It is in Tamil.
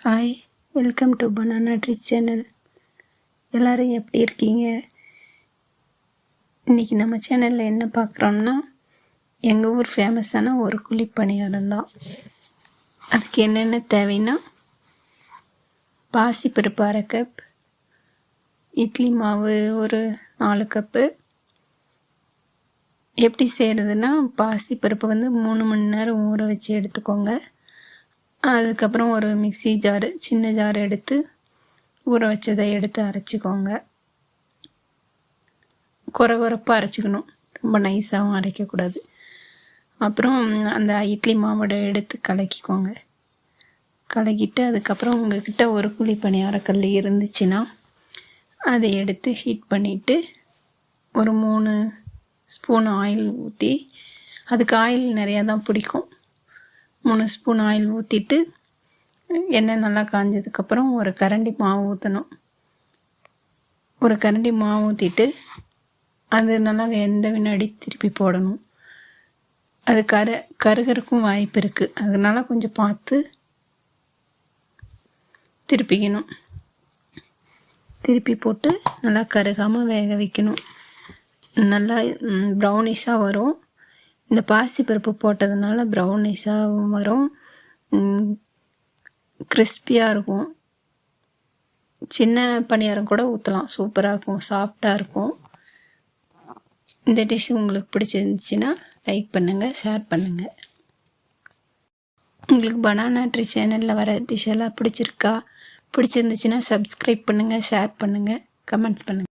Hi, welcome to banana tree channel. எல்லோரும் எப்படி இருக்கீங்க? இன்றைக்கி நம்ம சேனலில் என்ன பார்க்குறோம்னா, எங்கள் ஊர் ஃபேமஸான ஒரு குழிப்பணியாரம் தான். அதுக்கு என்னென்ன தேவைன்னா, பாசிப்பருப்பு 1/2 கப், இட்லி மாவு ஒரு 4 கப்பு. எப்படி செய்கிறதுனா, பாசிப்பருப்பு 3 மணி நேரம் ஊற வச்சு எடுத்துக்கோங்க. அதுக்கப்புறம் ஒரு மிக்ஸி ஜாரு, சின்ன ஜார் எடுத்து ஊற வச்சதை எடுத்து அரைச்சிக்கோங்க. கொரகொரப்பாக அரைச்சிக்கணும், ரொம்ப நைஸாகவும் அரைக்கக்கூடாது. அப்புறம் அந்த இட்லி மாவோட எடுத்து கலக்கிக்கோங்க. கலக்கிட்டு அதுக்கப்புறம் உங்கள்கிட்ட ஒரு குழி பணியாரக்கல் இருந்துச்சுன்னா அதை எடுத்து ஹீட் பண்ணிவிட்டு ஒரு 3 ஸ்பூன் ஆயில் ஊற்றி, அதுக்கு ஆயில் நிறையா தான் பிடிக்கும். 3 ஸ்பூன் ஆயில் ஊற்றிட்டு எண்ணெய் நல்லா காஞ்சதுக்கப்புறம் ஒரு கரண்டி மாவு ஊற்றணும். ஒரு கரண்டி மாவு ஊற்றிட்டு அது நல்லா வெந்த வினாடி திருப்பி போடணும். அது கருகருக்கும் வாய்ப்பு இருக்குது, அதனால கொஞ்சம் பார்த்து திருப்பிக்கணும். திருப்பி போட்டு நல்லா கருகாமல் வேக வைக்கணும். நல்லா ப்ரௌனிஷாக வரும். இந்த பாசிப்பருப்பு போட்டதுனால ப்ரௌனிஷாகவும் வரும், கிறிஸ்பியாக இருக்கும். சின்ன பணியாரம் கூட ஊற்றலாம், சூப்பராக இருக்கும், சாஃப்டாக இருக்கும். இந்த டிஷ் உங்களுக்கு பிடிச்சிருந்துச்சின்னா லைக் பண்ணுங்கள், ஷேர் பண்ணுங்கள். உங்களுக்கு பனானா ட்ரீ சேனலில் வர டிஷ் எல்லாம் பிடிச்சிருந்துச்சின்னா சப்ஸ்கிரைப் பண்ணுங்கள், ஷேர் பண்ணுங்கள், கமெண்ட்ஸ் பண்ணுங்கள்.